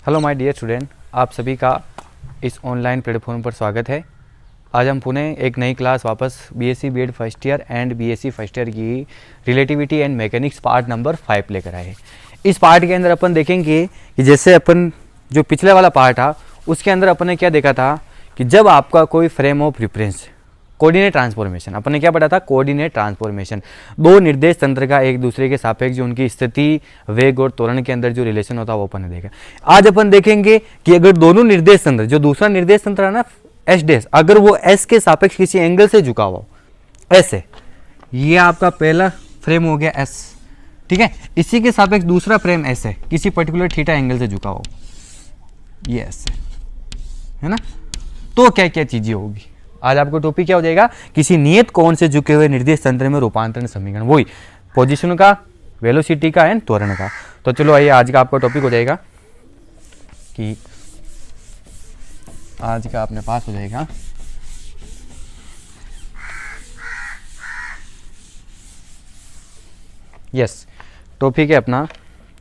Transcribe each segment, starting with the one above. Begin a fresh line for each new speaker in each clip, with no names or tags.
Hello my dear student, आप सभी का इस ऑनलाइन प्लेटफॉर्म पर स्वागत है। आज हम पुनः एक नई क्लास वापस BSc BEd first year and BSc first year की relativity and mechanics part number 5 लेकर आए। इस पार्ट के अंदर अपन देखेंगे कि जैसे अपन जो पिछले वाला पार्ट था उसके अंदर अपन ने क्या देखा था कि जब आपका कोई frame of reference coordinate transformation, अपन ने क्या पढ़ा था, कोऑर्डिनेट ट्रांसफॉर्मेशन, दो निर्देश तंत्र का एक दूसरे के सापेक्ष जो उनकी स्थिति, वेग और त्वरण के अंदर जो रिलेशन होता है वो अपन ने देखा। आज अपन देखेंगे कि अगर दोनों निर्देश तंत्र, जो दूसरा निर्देश तंत्र है ना एस डैश, अगर वो एस के सापेक्ष किसी एंगल से झुका हुआ हो, ऐसे, ये आपका पहला फ्रेम हो गया एस, ठीक है, इसी के सापेक्ष दूसरा फ्रेम एस है, किसी पर्टिकुलर थीटा एंगल से झुका हो, ये एस है ना, तो क्या क्या चीजें होगी। आज आपको टॉपिक क्या हो जाएगा, किसी नियत कोण से झुके हुए निर्देश तंत्र में रूपांतरण समीकरण, वही पोजीशन का, वेलोसिटी का एंड त्वरण का। तो चलो आइए, आज का आपका टॉपिक हो जाएगा कि आज का अपने पास हो जाएगा यस, टॉपिक है अपना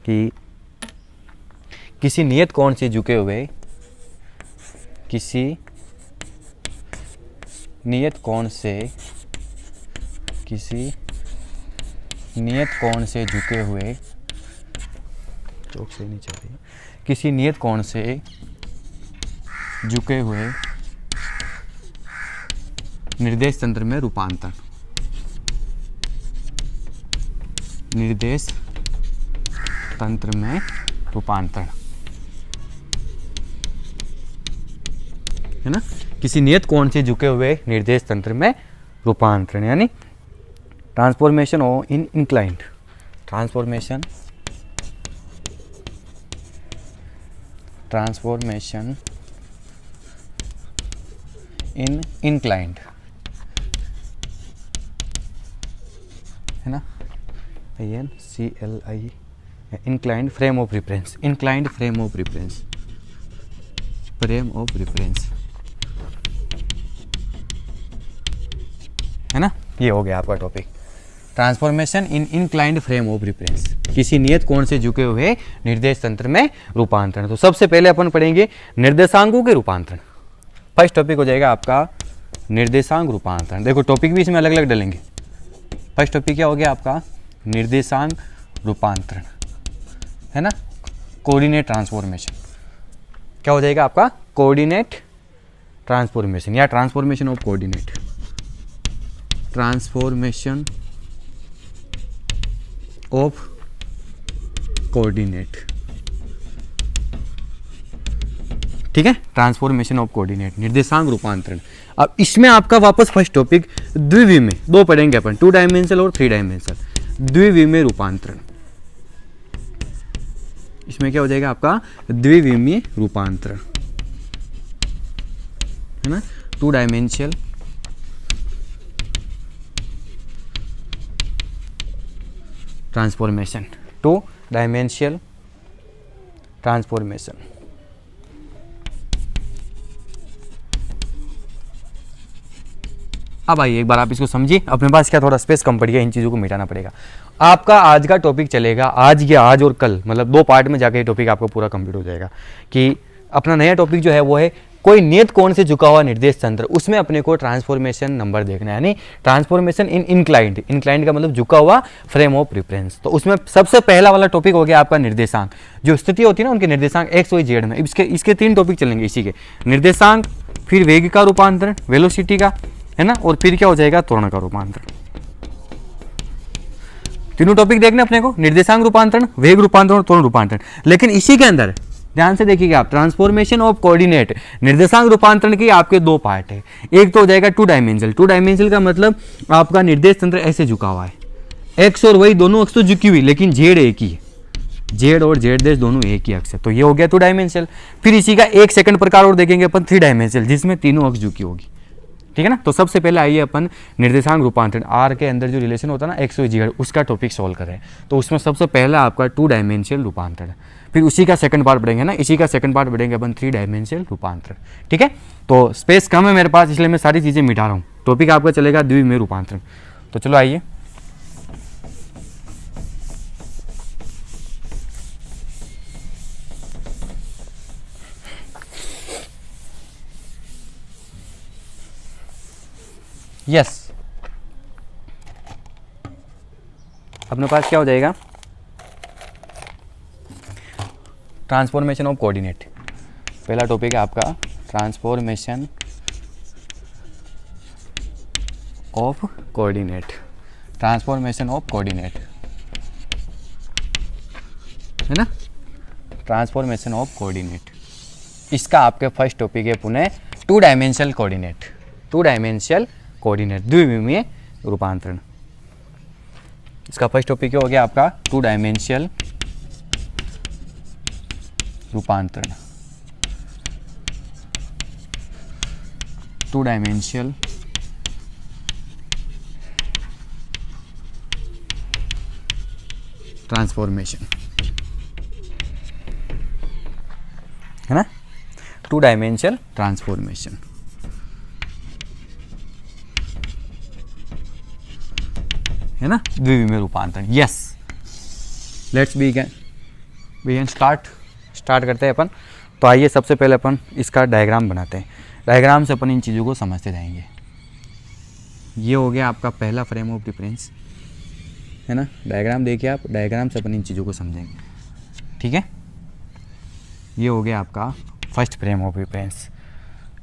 कि किसी नियत कोण से झुके हुए, किसी नियत कोण से, किसी नियत कोण से झुके हुए, चौक से नहीं चल रही, किसी नियत कोण से झुके हुए निर्देश तंत्र में रूपांतरण, निर्देश तंत्र में रूपांतरण, है ना, किसी नियत कोण से झुके हुए निर्देश तंत्र में रूपांतरण, यानी transformation of in inclined, transformation in inclined, है ना, INCLI, inclined frame of reference, inclined frame of reference, frame of reference, है ना, ये हो गया आपका topic, transformation in inclined frame of reference, किसी नियत कोण से झुके हुए निर्देश तंत्र में रूपांतरण। तो सबसे पहले अपन पढ़ेंगे निर्देशांकों के रूपांतरण। फर्स्ट टॉपिक हो जाएगा आपका निर्देशांक रूपांतरण। देखो टॉपिक भी इसमें अलग अलग डालेंगे। फर्स्ट टॉपिक क्या हो गया आपका, निर्देशांक रूपांतरण, है ना, कोऑर्डिनेट ट्रांसफॉर्मेशन, क्या हो जाएगा आपका, कोऑर्डिनेट ट्रांसफॉर्मेशन या transformation of coordinate, transformation of coordinate, ठीक है, ट्रांसफॉर्मेशन ऑफ कोऑर्डिनेट, निर्देशांक रूपांतरण। अब इसमें आपका वापस फर्स्ट टॉपिक द्विविमीय, दो पढ़ेंगे अपन, 2 डायमेंशनल और 3 डायमेंशनल, द्विविमीय रूपांतरण। इसमें क्या हो जाएगा आपका, द्विविमीय रूपांतरण, है ना, 2 डायमेंशनल ट्रांसफॉर्मेशन, 2 डायमेंशनल ट्रांसफॉर्मेशन। अब आइए एक बार आप इसको समझिए, अपने पास क्या थोड़ा स्पेस कम पड़ गया, इन चीज़ों को मिटाना पड़ेगा। आपका आज का टॉपिक चलेगा, आज या आज और कल, मतलब 2 पार्ट में जाके ये टॉपिक आपका पूरा कंप्लीट हो जाएगा। कि अपना नया टॉपिक जो है वो है कोई नियत कोण से झुका हुआ निर्देश तंत्र, उसमें अपने को ट्रांसफॉर्मेशन नंबर देखना है, यानी ट्रांसफॉर्मेशन इन इंक्लाइंड, इंक्लाइंड का मतलब झुका हुआ फ्रेम ऑफ रेफरेंस। तो उसमें सबसे पहला वाला टॉपिक हो गया आपका निर्देशांक, जो स्थिति होती है ना उनके निर्देशांक एक्स वाई जेड में। इसके 3 टॉपिक चलेंगे इसी के, निर्देशांक, फिर वेग का रूपांतरण, वेलोसिटी का, है ना, और फिर क्या हो जाएगा, त्वरण का रूपांतरण। तीनों टॉपिक देखने अपने को, निर्देशांक रूपांतरण, वेग रूपांतरण और त्वरण रूपांतरण। लेकिन इसी के अंदर ध्यान से देखिएगा आप, ट्रांसफॉर्मेशन ऑफ कोऑर्डिनेट, निर्देशांक रूपांतरण के आपके 2 पार्ट है। एक तो हो जाएगा 2 डायमेंशनल, 2 डायमेंशनल का मतलब आपका निर्देश तंत्र ऐसे झुका हुआ है, एक्स और वाई दोनों अक्ष तो झुकी हुई, लेकिन जेड एक ही है, जेड और जेड देश दोनों एक ही अक्ष है, तो ये हो गया 2 डायमेंशनल। फिर इसी का एक सेकंड प्रकार और देखेंगे अपन, 3 डायमेंशनल, जिसमें तीनों अक्ष झुकी होगी, ठीक है ना। तो सबसे पहले आइए अपन निर्देशांक रूपांतरण, आर के अंदर जो रिलेशन होता है ना एक्स वाई जेड, उसका टॉपिक सॉल्व करें। तो उसमें सबसे पहला आपका 2 डायमेंशनल रूपांतरण, फिर उसी का सेकंड पार्ट पढ़ेंगे ना, इसी का सेकंड पार्ट पढ़ेंगे अपन 3 डायमेंशनल रूपांतरण, ठीक है। तो स्पेस कम है मेरे पास, इसलिए मैं सारी चीज़ें मिटा रहा हूँ। टॉपिक आपका चलेगा द्विविमीय रूपांतरण। तो चलो आइए, यस, अपने पास क्या हो जाएगा, ट्रांसफॉर्मेशन ऑफ कोऑर्डिनेट। पहला टॉपिक है आपका transformation of coordinate, transformation of coordinate, है ना, ट्रांसफॉर्मेशन ऑफ कोऑर्डिनेट। इसका आपके फर्स्ट टॉपिक है पुनः two dimensional coordinate, two dimensional coordinate, द्विविमीय रूपांतरण। इसका फर्स्ट टॉपिक हो गया आपका टू डायमेंशनल रूपांतरण, टू डायमेंशनल ट्रांसफॉर्मेशन, है ना, टू डायमेंशनल ट्रांसफॉर्मेशन। है ना, द्विविमीय रूपांतरण। यस, लेट्स बिगिन स्टार्ट करते हैं अपन। तो आइए सबसे पहले अपन इसका डायग्राम बनाते हैं, डायग्राम से अपन इन चीज़ों को समझते जाएंगे। ये हो गया आपका पहला फ्रेम ऑफ रेफरेंस, है ना, डायग्राम देखिए आप, डायग्राम से अपन इन चीज़ों को समझेंगे, ठीक है। ये हो गया आपका first frame of reference,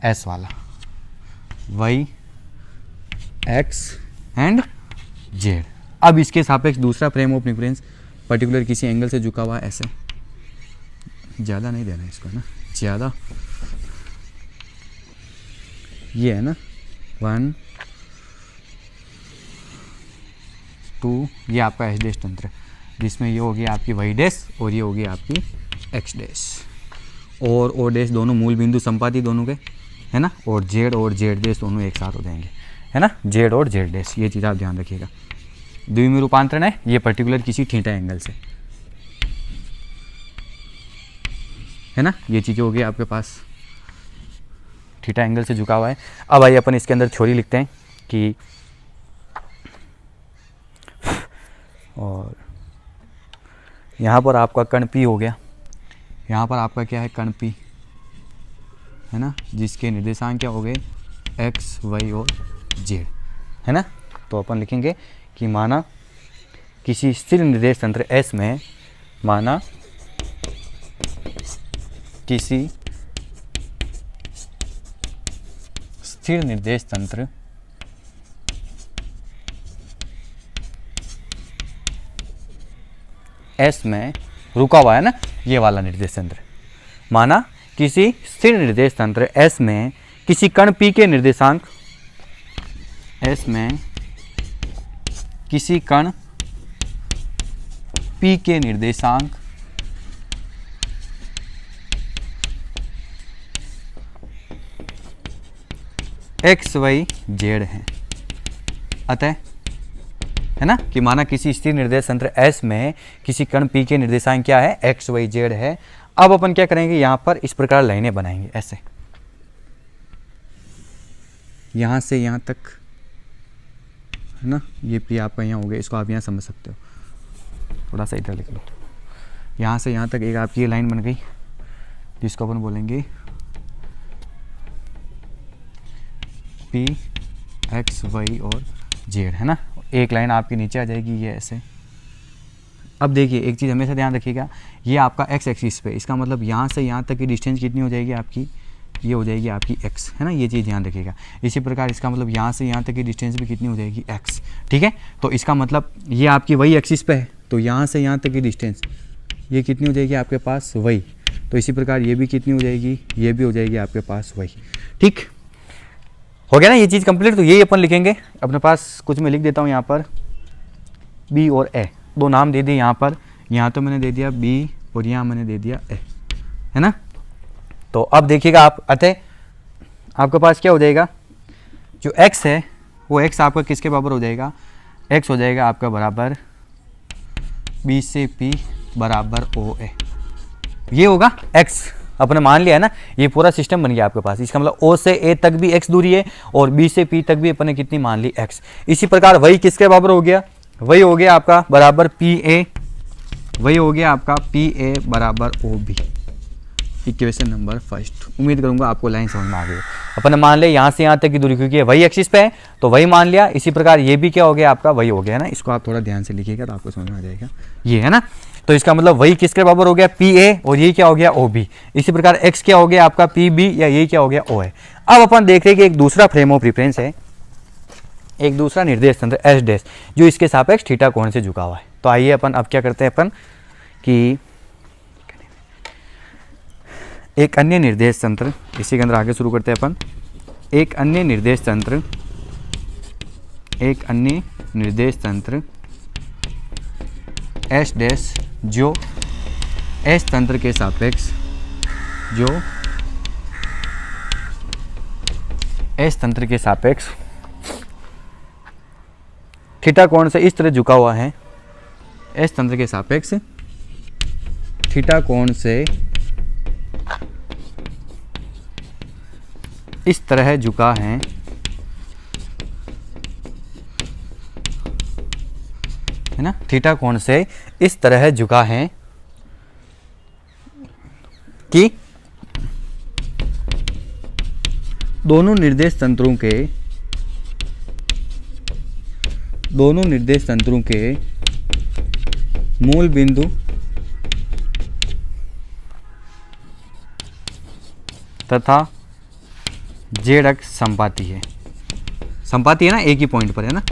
S वाला, वाई एक्स एंड जेड। अब इसके सापेक्ष दूसरा फ्रेम ऑफ रेफरेंस पर्टिकुलर किसी एंगल से झुका हुआ, ऐसे, ज़्यादा नहीं देना इसको, ना ज़्यादा, ये है ना 1 2, ये आपका एच डैश तंत्र, जिसमें ये होगी आपकी वाई डैश और ये होगी आपकी एक्स डैश, और ओ डैश दोनों मूल बिंदु संपाती दोनों के, है ना, और जेड डैश दोनों एक साथ हो जाएंगे, है ना, जेड और जेड डैश। ये चीज़ आप ध्यान रखिएगा। द्विविमीय रूपांतरण है ये पर्टिकुलर किसी थीटा एंगल से, है ना, ये चीज़ होगी आपके पास थीटा एंगल से झुका हुआ है। अब आइए अपन इसके अंदर थ्योरी लिखते हैं कि, और यहाँ पर आपका कण P हो गया, यहाँ पर आपका क्या है, कण P, है ना, जिसके निर्देशांक क्या हो गए, x, y और z, है ना। तो अपन लिखेंगे कि माना किसी स्थिर निर्देश तंत्र S में, माना किसी स्थिर निर्देश तंत्र S में रुका हुआ है ना, ये वाला निर्देश तंत्र, माना किसी स्थिर निर्देश तंत्र S में किसी कण P के निर्देशांक, S में किसी कण P के निर्देशांक x, y, z हैं। अतः, है ना, कि माना किसी स्थिर निर्देश तंत्र S में किसी कण P के निर्देशांक क्या है, x, y, z है। अब अपन क्या करेंगे, यहाँ पर इस प्रकार लाइनें बनाएंगे, ऐसे, यहाँ से यहाँ तक, है ना, ये P आपका यहाँ हो गया, इसको आप यहाँ समझ सकते हो, थोड़ा सा इधर लिख लो। यहाँ से यहाँ तक एक आपकी ये लाइन बन गई, जिसको अपन बोलेंगे P, x, y और z, है ना। एक लाइन आपकी नीचे आ जाएगी, ये ऐसे। अब देखिए एक चीज़ हमेशा ध्यान रखिएगा, ये आपका x एक्सिस पे, इसका मतलब यहाँ से यहाँ तक की डिस्टेंस कितनी हो जाएगी आपकी, ये हो जाएगी आपकी x, है ना, ये चीज़ ध्यान रखिएगा। इसी प्रकार इसका मतलब यहाँ से यहाँ तक की डिस्टेंस भी कितनी हो जाएगी, x, ठीक है। तो इसका मतलब ये आपकी वही एक्सिस पे है, तो यहाँ से यहाँ तक की डिस्टेंस ये कितनी हो जाएगी आपके पास, वही। तो इसी प्रकार ये भी कितनी हो जाएगी, ये भी हो जाएगी आपके पास वही, ठीक हो गया ना, ये चीज़ कंप्लीट। तो यही अपन लिखेंगे अपने पास, कुछ मैं लिख देता हूँ यहाँ पर, B और A, दो नाम दे दिए यहाँ पर, यहाँ तो मैंने दे दिया B और यहाँ मैंने दे दिया A, है ना। तो अब देखिएगा आप, अतः आपके पास क्या हो जाएगा, जो x है वो x आपका किसके बराबर हो जाएगा, x हो जाएगा आपका बराबर B से P बराबर OA, ये होगा x। अपने मान लिया है ना, ये पूरा सिस्टम बन गया आपके पास। इसका मतलब O से A तक भी x दूरी है और B से P तक भी अपने कितनी मान ली, x। इसी प्रकार वही किसके बराबर हो गया, वही हो गया आपका बराबर PA, वही हो गया आपका PA बराबर OB, इक्वेशन नंबर फर्स्ट। उम्मीद करूंगा आपको लाइन समझ में आ गई। अपन ने मान लिया यहाँ से यहाँ तक की दूरी, क्योंकि वही एक्सिस पे है तो वही मान लिया। इसी प्रकार ये भी क्या हो गया आपका, वही हो गया ना। इसको आप थोड़ा ध्यान से लिखिएगा तो आपको समझ में आ जाएगा, ये है ना। तो इसका मतलब वही किसके बराबर हो गया, पी ए, और ये क्या हो गया, ओ बी। इसी प्रकार एक्स क्या हो गया आपका, पी बी, या ये क्या हो गया, ओ है। अब अपन देख रहे हैं कि एक दूसरा फ्रेम ऑफ रेफरेंस है, एक दूसरा निर्देश तंत्र एस डैश, जो इसके सापेक्ष थीटा कोण से झुका हुआ है। तो आइए अपन अब क्या करते हैं अपन कि एक अन्य निर्देश तंत्र, इसी के अंदर आगे शुरू करते हैं अपन। एक अन्य निर्देश तंत्र, एक अन्य निर्देश तंत्र एस डैश, जो एस तंत्र के सापेक्ष, जो एस तंत्र के सापेक्ष थीटा कोण से इस तरह झुका हुआ है। एस तंत्र के सापेक्ष थीटा कोण से इस तरह झुका है, ना, थीटा कोण से इस तरह झुका है कि दोनों निर्देश तंत्रों के मूल बिंदु तथा जेड अक्ष संपाती है। संपाती है ना, एक ही पॉइंट पर है ना,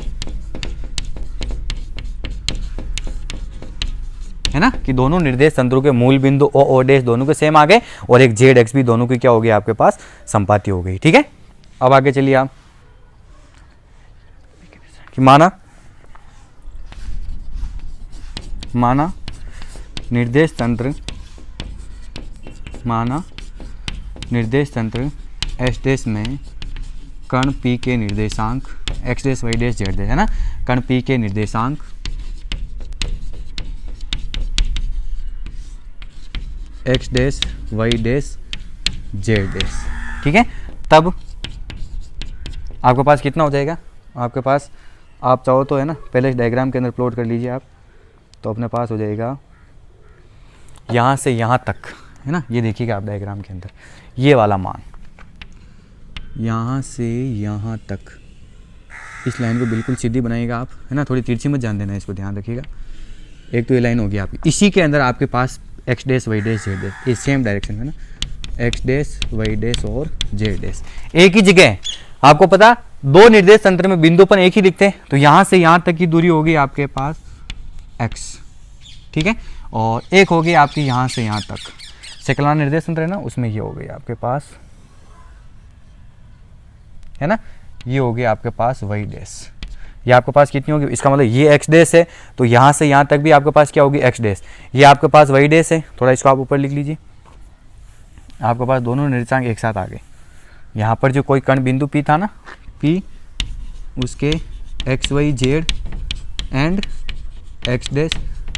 है ना, कि दोनों निर्देश तंत्रों के मूल बिंदु ओ डैश दोनों के सेम आ गए, और एक जेड एक्स भी दोनों की क्या हो गई आपके पास, संपाती हो गई। ठीक है, अब आगे चलिए आप कि माना निर्देश तंत्र एस डैश में कण पी के निर्देशांक X dash Y dash Z dash, है ना, कण पी के निर्देशांक X dash Y dash Z dash. ठीक है, तब आपके पास कितना हो जाएगा, आपके पास आप चाहो तो है ना, पहले इस डायग्राम के अंदर प्लॉट कर लीजिए आप, तो अपने पास हो जाएगा यहाँ से यहाँ तक, है ना। ये देखिएगा आप डायग्राम के अंदर, ये वाला मान यहाँ से यहाँ तक, इस लाइन को बिल्कुल सीधी बनाइएगा आप, है ना, थोड़ी तिरछी मत जान देना, इसको ध्यान रखिएगा। एक तो ये लाइन होगी आपकी, इसी के अंदर आपके पास X dash Y dash Z dash, ये सेम डायरेक्शन में ना, एक्स डैश वाई डैश और जेड डैश एक ही जगह। आपको पता दो निर्देश तंत्र में बिंदु पर एक ही लिखते हैं, तो यहाँ से यहाँ तक की दूरी होगी आपके पास एक्स, ठीक है, और एक होगी आपकी यहाँ से यहाँ तक, सेकंड निर्देश तंत्र है ना, उसमें ये हो गई आपके पास, है ना, ये हो गया आपके पास वाई डैश। ये आपके पास कितनी होगी, इसका मतलब ये एक्स डैश है, तो यहाँ से यहाँ तक भी आपके पास क्या होगी, एक्स डैश। ये आपके पास वाई डैश है, थोड़ा इसको आप ऊपर लिख लीजिए। आपके पास दोनों निर्देशांक एक साथ आ गए। यहाँ पर जो कोई कण बिंदु पी था ना, पी, उसके X Y Z and X dash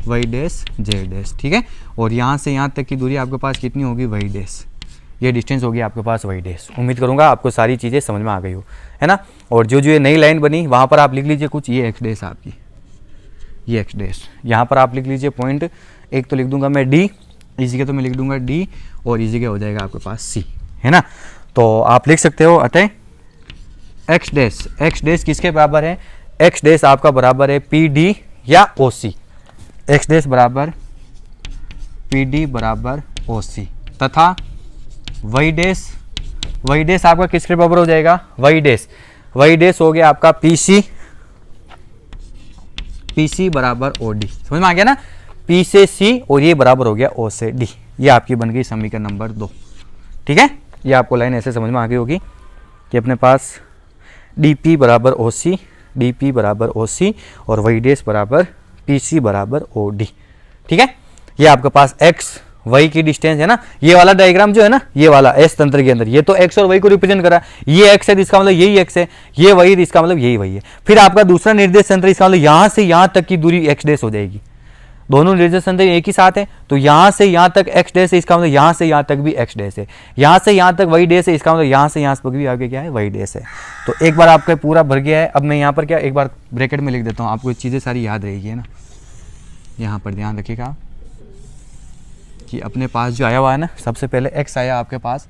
Y dash Z dash, ठीक है, और यहाँ से यहाँ तक की दूरी आपके पास कितनी होगी, वाई डैश। ये डिस्टेंस होगी आपके पास वाई डैश। उम्मीद करूंगा आपको सारी चीज़ें समझ में आ गई हो, है ना। और जो जो ये नई लाइन बनी वहाँ पर आप लिख लीजिए कुछ, ये एक्स डैश आपकी, ये एक्स डैश, यहाँ पर आप लिख लीजिए पॉइंट, एक तो लिख दूंगा मैं डी, इस जगह तो मैं लिख दूंगा डी, और इस जगह हो जाएगा आपके पास सी, है ना। तो आप लिख सकते हो, अतः एक्स डैश किसके बराबर है, एक्स डैश आपका बराबर है पी डी या ओ सी, एक्स डैश बराबर पी डी बराबर ओ सी, तथा वाई डैश आपका किसके बराबर हो जाएगा, वाई डैश हो गया आपका पी सी बराबर ओ डी। समझ में आ गया ना, पी से सी और ये बराबर हो गया ओ से डी। ये आपकी बन गई समीकरण नंबर 2, ठीक है। ये आपको लाइन ऐसे समझ में आ गई होगी कि अपने पास डी पी बराबर ओ सी, डी पी बराबर ओ सी, और वाई डैश बराबर पी सी बराबर ओ डी, ठीक है। ये आपके पास एक्स वाई की डिस्टेंस है ना। ये वाला डायग्राम जो है ना, ये वाला एस तंत्र के अंदर, ये तो एक्स और वाई को रिप्रेजेंट करा, ये एक्स है इसका मतलब यही एक्स है, ये वाई है इसका मतलब यही वाई है। फिर आपका दूसरा निर्देश तंत्र, इसका मतलब यहाँ से यहाँ तक की दूरी एक्स डैश हो जाएगी। दोनों निर्देश तंत्र एक ही साथ है, तो यहाँ से यहाँ तक एक्स डैश है, इसका मतलब यहाँ से यहाँ तक भी एक्स डैश है, यहाँ से यहाँ तक वाई डैश है, इसका मतलब यहाँ से यहाँ तक भी आगे क्या है, वाई डैश है। तो एक बार आपका पूरा भर गया है। अब मैं यहाँ पर क्या एक बार ब्रैकेट में लिख देता हूँ, आपको चीज़ें सारी याद रहेगी, है ना। यहाँ पर ध्यान रखिएगा, कि अपने पास जो आया हुआ है ना, सबसे पहले x आया आपके पास,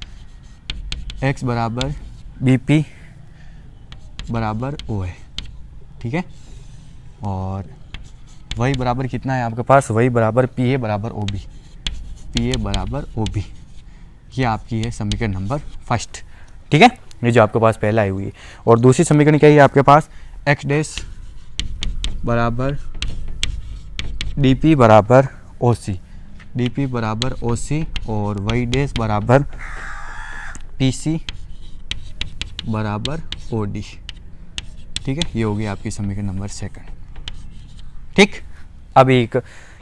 x बराबर BP बराबर O है, ठीक है। और y बराबर कितना है आपके पास, y बराबर PA बराबर OB, PA बराबर OB। ये आपकी है समीकरण नंबर फर्स्ट, ठीक है। ये जो आपके पास पहला आई हुई है। और दूसरी समीकरण क्या है आपके पास, x डैश बराबर DP बराबर OC, DP बराबर OC और y डैश बराबर PC बराबर OD, ठीक है। ये होगी आपकी समीकरण नंबर सेकंड, ठीक। अब एक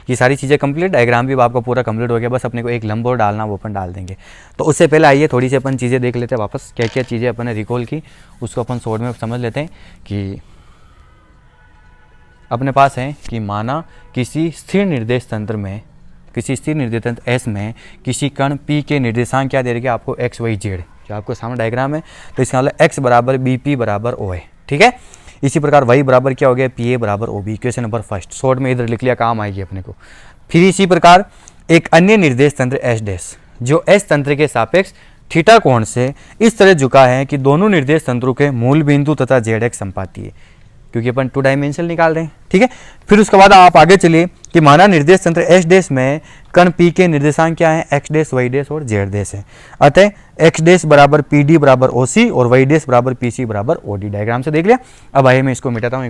ये सारी चीज़ें कंप्लीट, डायग्राम भी आपका पूरा कंप्लीट हो गया, बस अपने को एक लंब और डालना, वो अपन डाल देंगे। तो उससे पहले आइए थोड़ी सी अपन चीज़ें देख लेते हैं वापस, क्या क्या चीज़ें अपन ने रिकॉल की उसको अपन शॉर्ट में समझ लेते हैं। कि अपने पास है कि माना किसी स्थिर निर्देश तंत्र में, किसी स्थिर निर्देश तंत्र S में किसी कण P के निर्देशांक क्या दे रहे हैं आपको, x y z, जो आपको सामने डायग्राम है। तो इसका मतलब x बराबर BP बराबर O है, ठीक है। इसी प्रकार y बराबर क्या हो गया, PA बराबर OB, equation number first, short में इधर लिख लिया, काम आएगी अपने को। फिर इसी प्रकार एक अन्य निर्देश तंत्र S डैश, जो S तंत्र के सापेक्ष थीटा कोण से इस तरह झुका है कि दोनों निर्देश तंत्रों के मूल बिंदु तथा z एक्स संपाती है, क्योंकि अपन 2 डायमेंशन निकाल रहे हैं, ठीक है। फिर उसके बाद आप आगे चलिए कि माना निर्देश तंत्र S डैश में कण P के निर्देशांक क्या है, x डैश y डैश और z डैश है। अतः x डैश बराबर PD बराबर OC और y डैश बराबर PC बराबर OD, डायग्राम से देख लिया। अब आइए मैं इसको मिटाता हूँ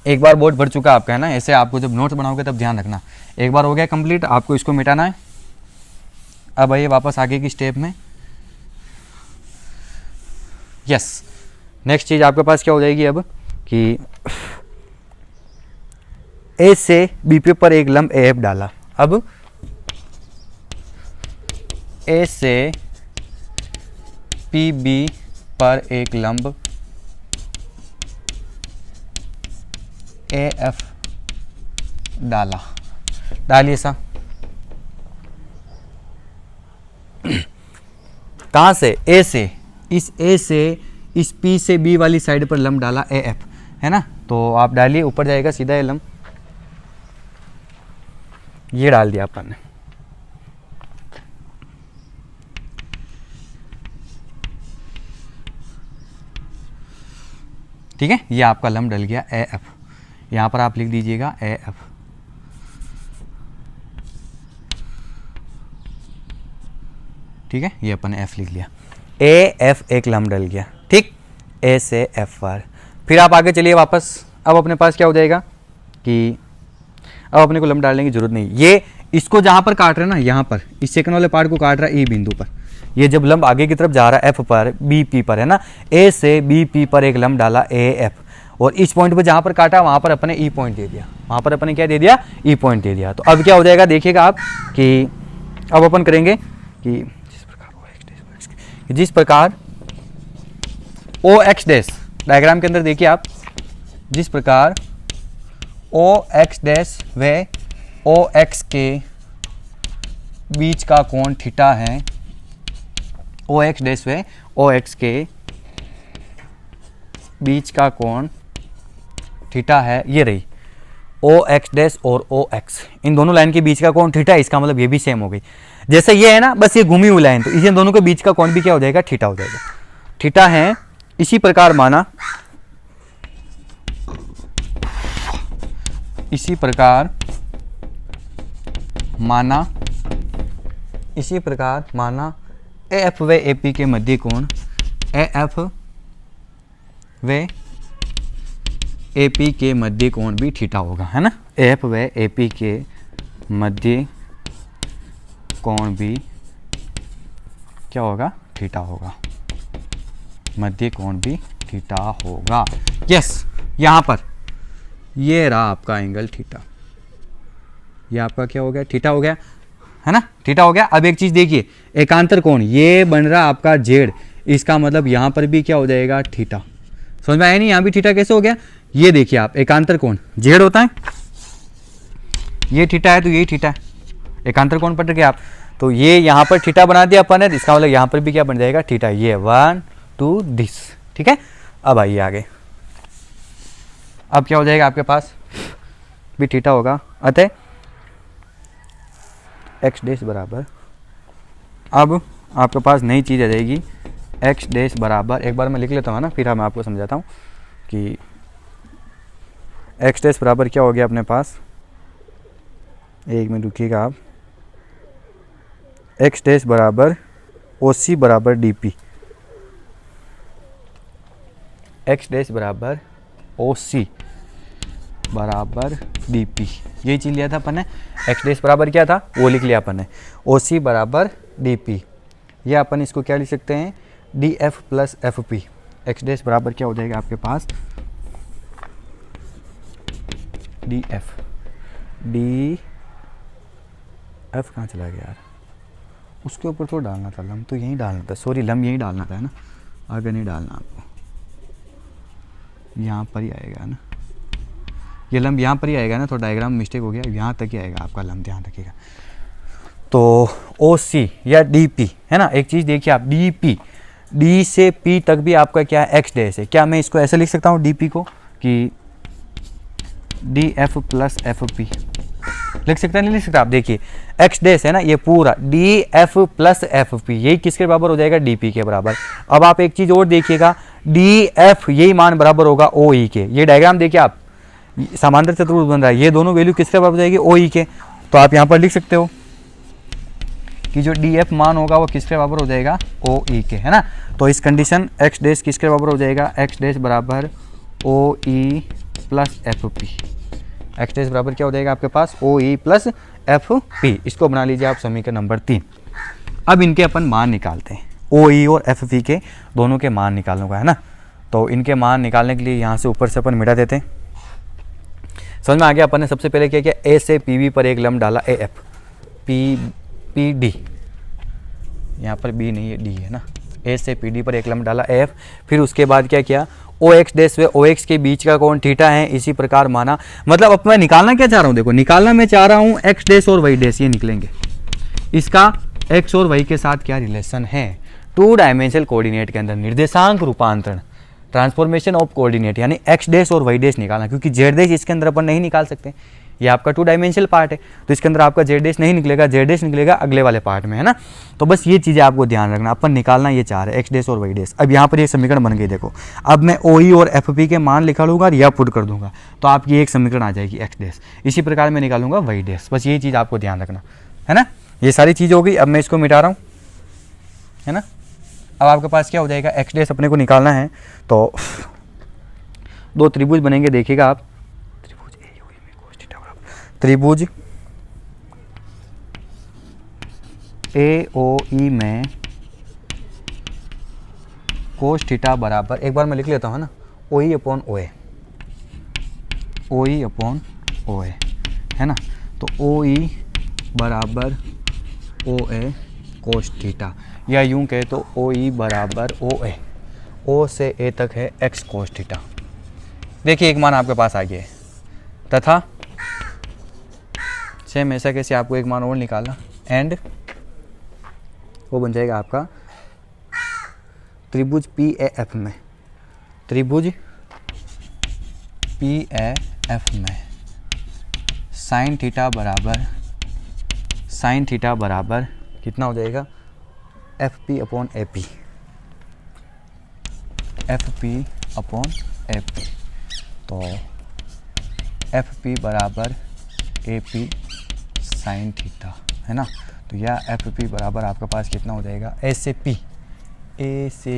एक बार बोर्ड भर चुका आपका है ना, ऐसे आपको जब नोट्स बनाओगे तब ध्यान रखना। एक बार हो गया कंप्लीट, आपको इसको मिटाना है। अब आइए वापस आगे की स्टेप में, यस। नेक्स्ट चीज़ आपके पास क्या हो जाएगी अब कि A से BP पर एक लंब AF डाला। अब A से PB पर एक लंब AF डाला, डालिए सा। कहाँ से, A से, इस A से इस P से B वाली साइड पर लंब डाला AF, है ना। तो आप डालिए, ऊपर जाएगा सीधा ये लंब, ये डाल दिया अपन ने, ठीक है। ये आपका लंब डल गया AF, यहाँ पर आप लिख दीजिएगा AF, ठीक है। ये अपन ने F लिख लिया, AF एक लंब डल गया, ठीक। A से F पर फिर आप आगे चलिए वापस। अब अपने पास क्या हो जाएगा कि अब अपने को लंब डालने की जरूरत नहीं, ये इसको जहाँ पर काट रहे हैं ना, यहाँ पर इस सेकंड वाले पार्ट को काट रहा है E बिंदु पर। ये जब लंब आगे की तरफ जा रहा है F पर, BP पर, है ना। A से BP पर एक लंब डाला AF और इस पॉइंट पर जहाँ पर काटा वहाँ पर अपने E पॉइंट दे दिया, वहाँ पर अपने क्या दे दिया, E पॉइंट दे दिया। तो अब क्या हो जाएगा देखिएगा आप कि अब अपन करेंगे कि जिस प्रकार OX डैश, डायग्राम के अंदर देखिए आप, जिस प्रकार OX डैश व OX के बीच का कोण थीटा है, OX डैश व OX के बीच का कोण थीटा है, ये रही OX डैश और OX, इन दोनों लाइन के बीच का कोण थीटा है। इसका मतलब ये भी सेम हो गई, जैसे ये है ना, बस ये घूमी हुई लाइन, तो इसे दोनों के बीच का कोण भी क्या हो जाएगा, थीटा हो जाएगा, थीटा है। इसी प्रकार माना, इसी प्रकार माना AF व AP के मध्य कोण, AF व AP के मध्य कोण भी थीटा होगा, है ना। AF व AP के मध्य कोण भी क्या होगा, थीटा होगा, मध्य कोण भी थीटा होगा, यस। यहाँ पर ये रहा आपका एंगल थीटा, ये आपका क्या हो गया, थीटा हो गया, है ना, थीटा हो गया। अब एक चीज़ देखिए, एकांतर कोण ये बन रहा आपका Z, इसका मतलब यहाँ पर भी क्या हो जाएगा, थीटा। समझ में आया नहीं, यहाँ भी थीटा कैसे हो गया, ये देखिए आप, एकांतर कोण Z होता है, ये थीटा है तो यही थीटा है, एकांतर कोण पढ़ के आप, तो ये यहाँ पर थीटा बना दिया अपन ने, इसका मतलब यहाँ पर भी क्या बन जाएगा, थीटा। ये 1 2 दिस, ठीक है। अब आइए आगे, अब क्या हो जाएगा आपके पास भी थीटा होगा। अतः एक्स डैश बराबर, अब आपके पास नई चीज़ आ जाएगी एक्स डैश बराबर, एक बार मैं लिख लेता हूँ ना, फिर मैं आपको समझाता हूँ कि एक्स डैश बराबर क्या हो गया अपने पास, एक मिनट रुकिएगा आप, एक्स डैश बराबर ओ सी बराबर डी पी, एक्स डैश बराबर ओ सी बराबर डी पी, यही चीज़ लिया था अपन ने। एक्स डैश बराबर क्या था वो लिख लिया अपन ने, ओ सी बराबर डी पी, या अपन इसको क्या लिख सकते हैं, D F plus F P. X dash बराबर क्या हो जाएगा आपके पास, डी एफ, डी एफ कहाँ चला गया यार, उसके ऊपर तो डालना था, लम तो यहीं डालना था, सॉरी लम यहीं डालना था, है ना, आगे नहीं डालना आपको, यहाँ पर ही आएगा ना, ये लंब यहाँ पर ही आएगा ना, तो डायग्राम मिस्टेक हो गया, यहाँ तक ही आएगा आपका लंब, ध्यान रखिएगा। तो ओ सी या डी पी, है ना, एक चीज़ देखिए आप, डी पी, डी से पी तक भी आपका क्या है, एक्स डैश है। क्या मैं इसको ऐसे लिख सकता हूँ डी पी को कि D F plus F P, लिख सकता है नहीं लिख सकता आप, देखिए एक्स डैश है ना, ये पूरा D F plus F P, यही किसके बराबर हो जाएगा, डी पी के बराबर। अब आप एक चीज़ और देखिएगा, डी एफ यही मान बराबर होगा ओ ई के, ये डायग्राम देखिए आप, समांतर चतुर्भुज बन रहा है, ये दोनों वैल्यू किसके बराबर हो जाएगी, ओ ई के, तो आप यहाँ पर लिख सकते हो कि जो डी एफ मान होगा वो किसके बराबर हो जाएगा, ओ ई के, है ना। तो इस कंडीशन एक्स डैश किसके बराबर हो जाएगा, एक्स डैश बराबर O E plus F P, X dash बराबर क्या हो जाएगा आपके पास, O E plus F P, इसको बना लीजिए आप समीकरण नंबर 3। अब इनके अपन मान निकालते हैं, ओ ई और एफ पी के दोनों के मान निकालने का, है ना। तो इनके मान निकालने के लिए यहाँ से ऊपर से अपन मिटा देते हैं, समझ में आ गया। अपन ने सबसे पहले क्या किया, ए से पी बी पर एक लंब डाला, A F, P P D, यहाँ पर बी नहीं है डी है ना, ए से पी डी पर एक लंब डाला, ए एफ, फिर उसके बाद क्या किया, ओ एक्स डैश व ओ एक्स के बीच का कोण थीटा है, इसी प्रकार माना। मतलब अब मैं निकालना क्या चाह रहा हूँ, देखो निकालना मैं चाह रहा हूँ एक्स डैश और वाई डैश, ये निकलेंगे, इसका एक्स और वाई के साथ क्या रिलेशन है, 2 डायमेंशनल कोऑर्डिनेट के अंदर निर्देशांक रूपांतरण, ट्रांसफॉर्मेशन ऑफ कोऑर्डिनेट, यानी एक्स डैश और वाई डैश निकालना, क्योंकि जेड डैश इसके अंदर अपन नहीं निकाल सकते, ये आपका 2 डायमेंशनल पार्ट है, तो इसके अंदर आपका जेड डैश नहीं निकलेगा, जेड डैश निकलेगा अगले वाले पार्ट में, है ना। तो बस ये चीज़ें आपको ध्यान रखना, अपन निकालना ये चाह रहे हैं एक्स डैश और वाई डैश। अब यहाँ पर ये समीकरण बन गई, देखो अब मैं ओ ई और एफ पी के मान लिखा लूँगा या पुट कर दूंगा, तो आपकी एक समीकरण आ जाएगी एक्स डैश, इसी प्रकार मैं निकालूंगा वाई डैश, बस ये चीज़ आपको ध्यान रखना, है ना। ये सारी चीज़ हो गई, अब मैं इसको मिटा रहा हूँ, है ना। अब आपके पास क्या हो जाएगा, एक्स डैश अपने को निकालना है, तो 2 त्रिभुज बनेंगे, देखिएगा आप, त्रिभुज ए ओ ई में कोस थीटा बराबर, एक बार मैं लिख लेता हूँ ना, ओ ई अपॉन ओ ए, ओ ई अपॉन ओ ए, है ना। तो ओ ई बराबर ओ ए कोस थीटा, या यूं कहे तो ओ ई बराबर ओ ए, ओ से ए तक है एक्स कोस थीटा। देखिए एक मान आपके पास आ गया है, तथा सेम ऐसा कैसे आपको एक मान और निकालना, एंड वो बन जाएगा आपका त्रिभुज पी ए एफ में, त्रिभुज पी ए एफ में साइन थीटा बराबर कितना हो जाएगा, F P upon A P, F P upon A P, तो एफ पी बराबर ए पी साइन थीटा, है ना। तो यह एफ पी बराबर आपके पास कितना हो जाएगा, ए से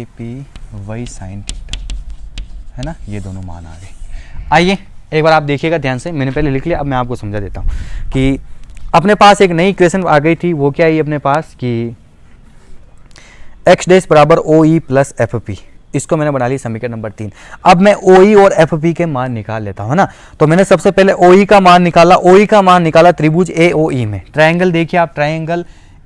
पी वही साइन थीटा, है ना। ये दोनों मान आ गए। आइए एक बार आप देखिएगा ध्यान से, मैंने पहले लिख लिया, अब मैं आपको समझा देता हूँ कि अपने पास एक नई इक्वेशन आ गई थी, वो क्या है अपने पास कि एक्स डैश बराबर O E plus F P, इसको मैंने बना ली समीकरण नंबर 3। अब मैं ओ ई और एफ पी के मान निकाल लेता हूँ ना। तो मैंने सबसे पहले ओ ई का मान निकाला, ओ ई का मान निकाला त्रिभुज ए ओ ई में, ट्रायंगल देखिए आप, ट्रायंगल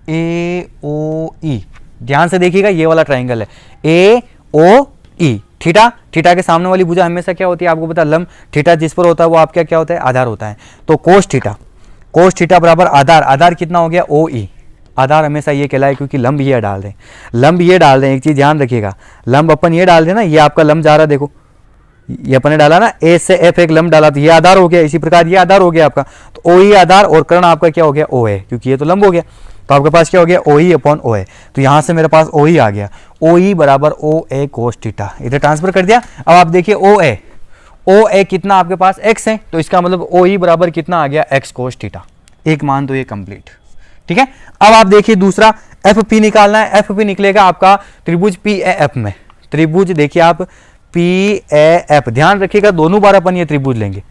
ए ओ ई, ध्यान से देखिएगा, ये वाला ट्रायंगल है ए ओ ई। थीटा, थीटा के सामने वाली भुजा हमेशा क्या होती है आपको पता, लंब, थीटा जिस पर होता है वो आपका क्या होता है, आधार होता है। तो कोस थीटा बराबर आधार, आधार कितना हो गया, ओ ई, आधार हमेशा ये कहलाए क्योंकि लंब ये डाल दें, लंब ये डाल दें, एक चीज ध्यान रखिएगा, लंब अपन ये डाल दें ना, ये आपका लंब जा रहा है, देखो ये अपने डाला ना, ए से एफ एक लंब डाला तो ये आधार हो गया, इसी प्रकार ये आधार हो गया आपका, तो ओ ई आधार और कर्ण आपका क्या हो गया, ओ है, क्योंकि ये तो लंब हो गया, तो आपके पास क्या हो गया, ओ ई अपॉन ओ है। तो यहाँ से मेरे पास ओ ई आ गया, ओ ई बराबर ओ ए कोस थीटा, इधर ट्रांसफर कर दिया। अब आप देखिए ओ ए कितना आपके पास x है, तो इसका मतलब ओ ई बराबर कितना आ गया, x कोस थीटा। एक मान तो ये कंप्लीट, ठीक है। अब आप देखिए दूसरा एफ पी निकालना है, एफ पी निकलेगा आपका त्रिभुज पी ए एफ में, त्रिभुज देखिए आप पी ए एफ, ध्यान रखिएगा दोनों बार अपन ये त्रिभुज लेंगे,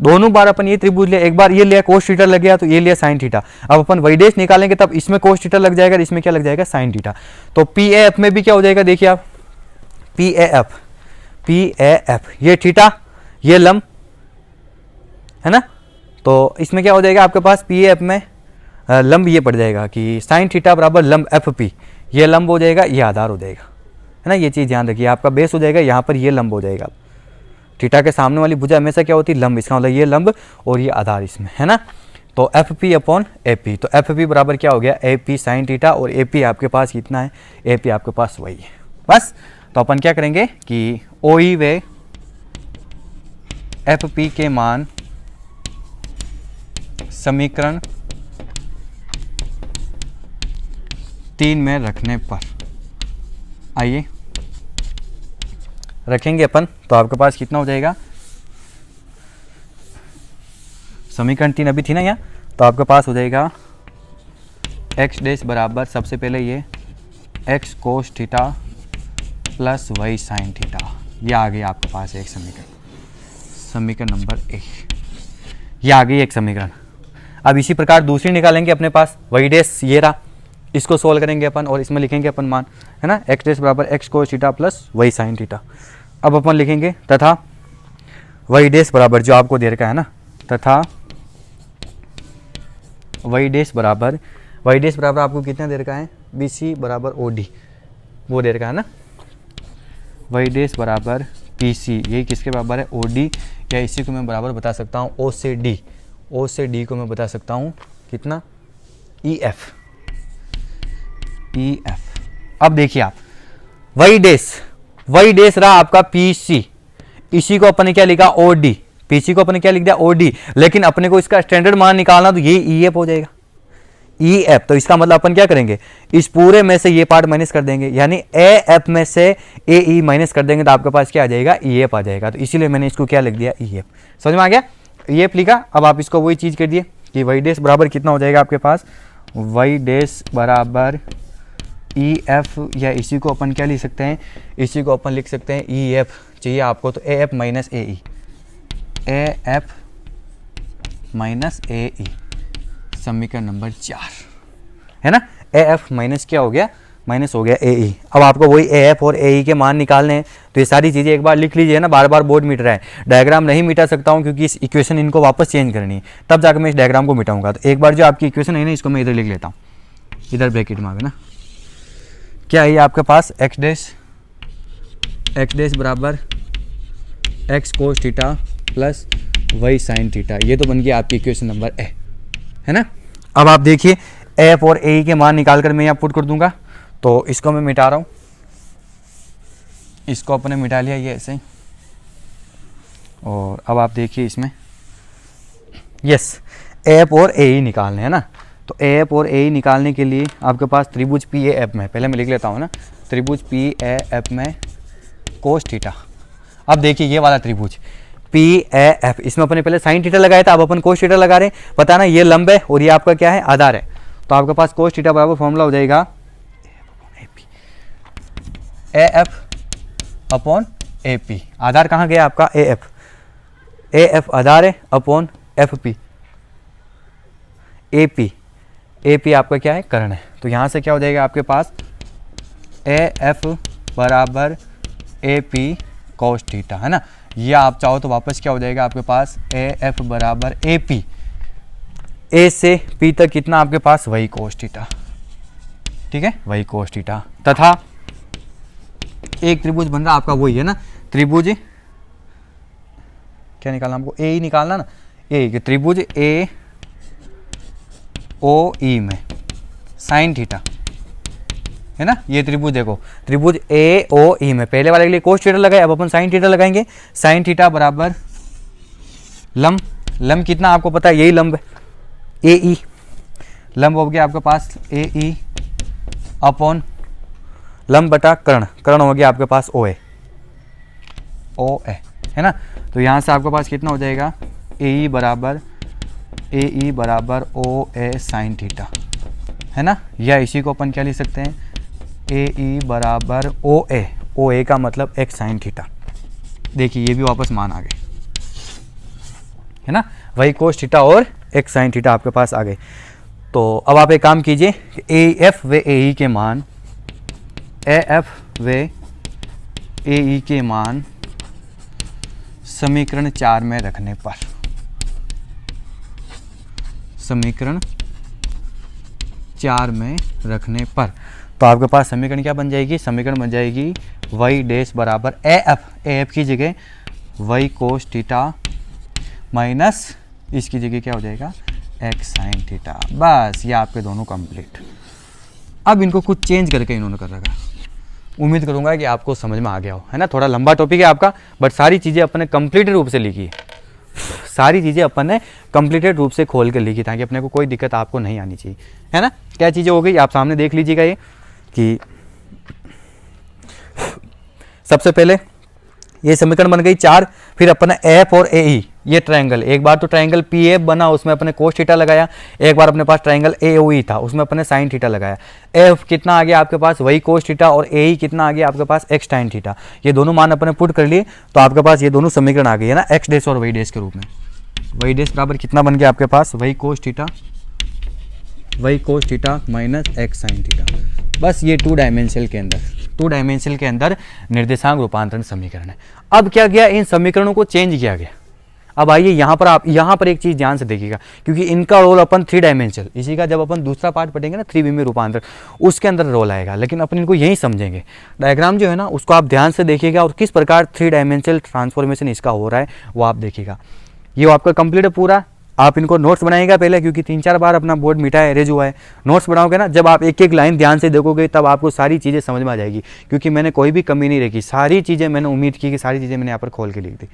दोनों बार अपन ये त्रिभुज ले, एक बार ये लिया कोस थीटा लग गया तो ये लिया साइन थीटा, अब अपन वैडेश निकालेंगे तब इसमें कोस थीटा लग जाएगा, इसमें क्या लग जाएगा, साइन थीटा। तो पी ए एफ में भी क्या हो जाएगा, देखिए आप पी ए एफ ये थीटा ये लंब है ना, तो इसमें क्या हो जाएगा आपके पास पी ए एफ में लंब ये पड़ जाएगा कि साइन थीटा बराबर लंब एफ पी, ये लंब हो जाएगा, ये आधार हो जाएगा, है ना। ये चीज़ ध्यान रखिए, आपका बेस हो जाएगा, यहाँ पर ये लंब हो जाएगा, थीटा के सामने वाली भुजा हमेशा क्या होती है, लंब, इसका मतलब ये लंब और ये आधार इसमें, है ना। तो F P upon A P, तो एफ पी बराबर क्या हो गया, ए पी साइन थीटा, और ए पी आपके पास कितना है, ए पी आपके पास वही है बस। तो अपन क्या करेंगे कि ओ ई व एफ पी के मान समीकरण 3 में रखने पर, आइए रखेंगे अपन, तो आपके पास कितना हो जाएगा, समीकरण 3 अभी थी ना यहाँ, तो आपके पास हो जाएगा एक्स डैश बराबर सबसे पहले ये X cos theta plus Y sine theta, ये आ गई आपके पास एक समीकरण नंबर 1, ये आ गई एक समीकरण। अब इसी प्रकार दूसरी निकालेंगे अपने पास, वाई डैश ये रहा, इसको सोल्व करेंगे अपन और इसमें लिखेंगे अपन मान, है ना, एक्स डैश बराबर x cos theta plus Y sine theta. अब अपन लिखेंगे तथा वाई डैश बराबर जो आपको दे रखा है ना, तथा वाई डैश बराबर आपको कितना दे रखा है, बी सी बराबर ओ डी, वो दे रखा है ना, वाई डैश बराबर पी सी, यही किसके बराबर है, ओ डी, या इसी को मैं बराबर बता सकता हूँ ओ से डी को मैं बता सकता हूँ कितना, ई एफ। अब देखिए आप वाई डैश रहा आपका पी सी, इसी को अपने क्या लिखा, ओ डी, पीसी को अपने क्या लिख दिया, ओ डी, लेकिन अपने को इसका स्टैंडर्ड मान निकालना, तो ये ई एफ हो जाएगा, ई एफ। तो इसका मतलब अपन क्या करेंगे, इस पूरे में से ये पार्ट माइनस कर देंगे, यानी ए एफ में से ए ई माइनस कर देंगे, तो आपके पास क्या आ जाएगा, ई एफ आ जाएगा। तो इसीलिए मैंने इसको क्या लिख दिया, ई एफ। समझ में आ गया, ई एफ लिखा। अब आप इसको वही चीज़ कर दिए कि वाई डैश बराबर कितना हो जाएगा आपके पास, वाई डैश बराबर ई एफ, या इसी को अपन क्या लिख सकते हैं, इसी को अपन लिख सकते हैं ई एफ चाहिए आपको, तो A F minus A E, A F minus A E, समीकरण नंबर 4 है ना। ए एफ माइनस क्या हो गया, माइनस हो गया ए ई। अब आपको वही ए एफ और ए ई के मान निकालने हैं, तो ये सारी चीज़ें एक बार लिख लीजिए ना, बार बार बोर्ड मिट रहा है, डायग्राम नहीं मिटा सकता हूँ क्योंकि इस इक्वेशन इनको वापस चेंज करनी है, तब जाकर मैं इस डायग्राम को मिटाऊंगा। तो एक बार जो आपकी इक्वेशन है ना, इसको मैं इधर लिख लेता हूँ, इधर ब्रैकेट में ना, क्या है आपके पास, एक्स डैश बराबर x cos theta plus Y sine theta, ये तो बन गया आपकी इक्वेशन नंबर ए, है ना। अब आप देखिए एफ और ए के मान निकाल कर मैं यहाँ पुट कर दूंगा, तो इसको मैं मिटा रहा हूँ, इसको अपने मिटा लिया ये ऐसे ही, और अब आप देखिए इसमें यस एफ और ए निकालने हैं ना, तो एफ और ए निकालने के लिए आपके पास त्रिभुज पी ए एफ में, पहले मैं लिख लेता हूँ ना, त्रिभुज पी ए एफ में कोस थीटा। अब देखिए ये वाला त्रिभुज पी ए एफ, इसमें अपने पहले साइन थीटा लगाया था, अब अपन कोस थीटा लगा रहे हैं, पता ना ये लंब है और ये आपका क्या है, आधार है, तो आपके पास कोस थीटा बराबर फॉर्मूला हो जाएगा A F upon A P. आधार कहाँ गया आपका, ए एफ आधार है, upon F P, A P आपका क्या है, कर्ण है। तो यहाँ से क्या हो जाएगा आपके पास, ए एफ बराबर ए पी कोस थीटा, है ना। या आप चाहो तो वापस क्या हो जाएगा आपके पास, ए एफ बराबर ए पी, ए से पी तक कितना आपके पास, वही कोस थीटा, ठीक है, वही कोस थीटा। तथा एक त्रिभुज बन रहा आपका वही है ना, त्रिभुज क्या निकालना हमको, ए ही निकालना ना, ए त्रिभुज ए ओ ई में साइन थीटा है ना। ये त्रिभुज देखो, त्रिभुज ए ओ ई में पहले वाले के लिए कोस थीटा लगाए, अब अपन साइन थीटा लगाएंगे। साइन थीटा बराबर लंब, लंब कितना आपको पता है, यही लंब है ए ई, लंब हो गया आपके पास ए ई अपॉन लंब बटा कर्ण, कर्ण हो गया आपके पास ओ ए, ओ ए, है ना। तो यहाँ से आपके पास कितना हो जाएगा, ए ई बराबर ओ ए साइन थीटा, है ना। या इसी को अपन क्या लिख सकते हैं, ए ई बराबर ओ ए का मतलब एक्स साइन थीटा। देखिए ये भी वापस मान आ गए, है ना, वही कोस थीटा और एक्स साइन थीटा आपके पास आ गए। तो अब आप एक काम कीजिए, ए एफ व ए ई के मान, ए एफ व ए ई के मान समीकरण 4 में रखने पर, समीकरण 4 में रखने पर, तो आपके पास समीकरण क्या बन जाएगी, समीकरण बन जाएगी वाई डैश बराबर ए एफ की जगह वाई कोस थीटा माइनस इसकी जगह क्या हो जाएगा, एक्स साइन थीटा। बस ये आपके दोनों कंप्लीट। अब इनको कुछ चेंज करके इन्होंने कर रखा। उम्मीद करूंगा कि आपको समझ में आ गया हो, है ना। थोड़ा लंबा टॉपिक है आपका, बट सारी चीज़ें अपन ने कंप्लीटेड रूप से लिखी है, सारी चीज़ें अपन ने कंप्लीटेड रूप से खोल कर लिखी ताकि अपने को कोई दिक्कत आपको नहीं आनी चाहिए, है ना। क्या चीज़ें हो गई आप सामने देख लीजिएगा, ये कि सबसे पहले ये समीकरण बन गई 4, फिर अपने एफ और ए ई, ये ट्रायंगल, एक बार तो ट्रायंगल पी एफ बना, उसमें अपने कोस थीटा लगाया, एक बार अपने पास ट्रायंगल ए ओ ई था, उसमें अपने साइन थीटा लगाया। एफ कितना आ गया आपके पास, वही कोस थीटा, और ए ई कितना आ गया आपके पास, एक्स साइन थीटा। ये दोनों मान अपने पुट कर लिए, तो आपके पास ये दोनों समीकरण आ गए, है ना, एक्स डैश और वाई डैश के रूप में। वाई डैश बराबर कितना बन गया आपके पास, वही cos theta minus x sine theta. बस ये 2 डायमेंशनल के अंदर निर्देशांक रूपांतरण समीकरण है। अब क्या किया, इन समीकरणों को चेंज किया गया। अब आइए यहाँ पर, आप यहाँ पर एक चीज़ ध्यान से देखिएगा, क्योंकि इनका रोल अपन 3 डायमेंशनल, इसी का जब अपन दूसरा पार्ट पढ़ेंगे ना 3 में रूपांतरण, उसके अंदर रोल आएगा, लेकिन अपन इनको यही समझेंगे। डायग्राम जो है ना उसको आप ध्यान से देखिएगा, और किस प्रकार 3 डायमेंशनल ट्रांसफॉर्मेशन इसका हो रहा है वो आप देखिएगा। ये आपका कंप्लीट है पूरा। आप इनको नोट्स बनाएगा पहले, क्योंकि 3-4 बार अपना बोर्ड मिटा है, एरेज हुआ है। नोट्स बनाओगे ना, जब आप एक एक लाइन ध्यान से देखोगे तब आपको सारी चीज़ें समझ में आ जाएगी, क्योंकि मैंने कोई भी कमी नहीं रखी, सारी चीज़ें मैंने उम्मीद की कि सारी चीज़ें मैंने यहाँ पर खोल के लिख दी,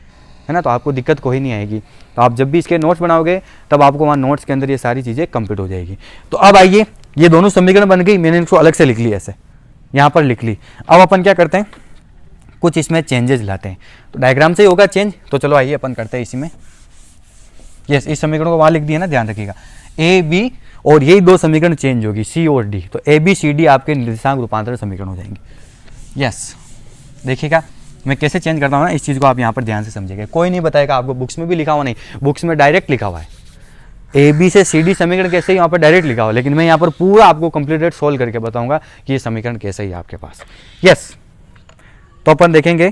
है ना। तो आपको दिक्कत कोई नहीं आएगी। तो आप जब भी इसके नोट्स बनाओगे तब आपको वहाँ नोट्स के अंदर ये सारी चीज़ें कंप्लीट हो जाएगी। तो अब आइए, ये दोनों समीकरण बन गई, मैंने इनको अलग से लिख ली, ऐसे यहाँ पर लिख ली। अब अपन क्या करते हैं, कुछ इसमें चेंजेस लाते हैं। तो डायग्राम से ही होगा चेंज, तो चलो आइए अपन करते हैं इसी में। यस, इस समीकरण को वहाँ लिख दिया ना, ध्यान रखिएगा, ए बी, और यही 2 समीकरण चेंज होगी, सी और डी। तो ए बी सी डी आपके निर्देशांक रूपांतरण समीकरण हो जाएंगे। यस, देखिएगा मैं कैसे चेंज करता हूँ ना, इस चीज़ को आप यहाँ पर ध्यान से समझिएगा। कोई नहीं बताएगा आपको, बुक्स में भी लिखा हुआ नहीं, बुक्स में डायरेक्ट लिखा हुआ है ए बी से सी डी समीकरण कैसे, यहाँ पर डायरेक्ट लिखा हुआ, लेकिन मैं यहाँ पर पूरा आपको कंप्लीटेड सोल्व करके बताऊंगा कि ये समीकरण कैसे ही आपके पास। यस, तो अपन देखेंगे,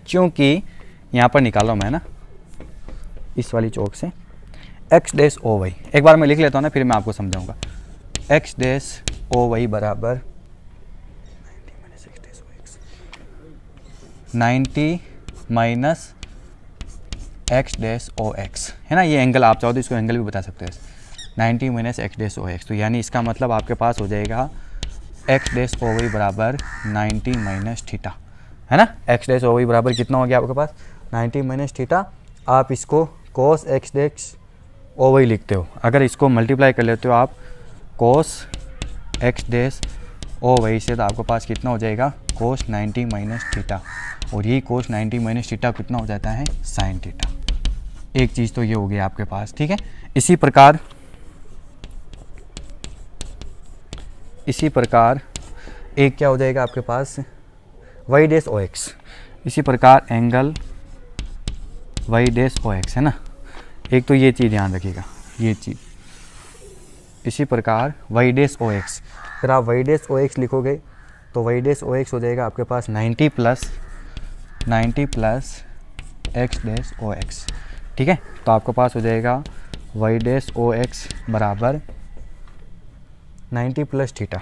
क्योंकि यहाँ पर निकालो मैं ना इस वाली चौक से, एक्स डैश ओ वाई, एक बार मैं लिख लेता हूँ ना, फिर मैं आपको समझाऊंगा। एक्स डैश ओ वाई बराबर 90 माइनस एक्स डैश ओ एक्स, है ना। ये एंगल आप चाहो तो इसको एंगल भी बता सकते हैं, 90 माइनस एक्स डैश ओ एक्स। तो यानी इसका मतलब आपके पास हो जाएगा एक्स डैश ओ वाई बराबर 90 माइनस थीटा, है ना। एक्स डैश ओ वाई बराबर कितना हो गया आपके पास, 90 माइनस थीटा। आप इसको कोस एक्स डैश ओ वाई लिखते हो, अगर इसको मल्टीप्लाई कर लेते हो आप कोस एक्स डैश ओ वाई से, तो आपके पास कितना हो जाएगा, कोस 90 माइनस थीटा, और यही कोस 90 माइनस थीटा कितना हो जाता है, साइन थीटा। एक चीज़ तो ये हो गई आपके पास, ठीक है। इसी प्रकार एक क्या हो जाएगा आपके पास, वाई डैश ओ एक्स। इसी प्रकार एंगल वाई डैश ओ एक्स, है ना। एक तो ये चीज़ ध्यान रखिएगा, ये चीज़। इसी प्रकार वाई डैश ओ एक्स, फिर आप वाई डैश ओ एक्स लिखोगे तो वाई डैश ओ एक्स हो जाएगा आपके पास 90 प्लस एक्स डैश ओ एक्स, ठीक है। तो आपके पास हो जाएगा वाई डैश ओ एक्स बराबर 90 प्लस थीटा,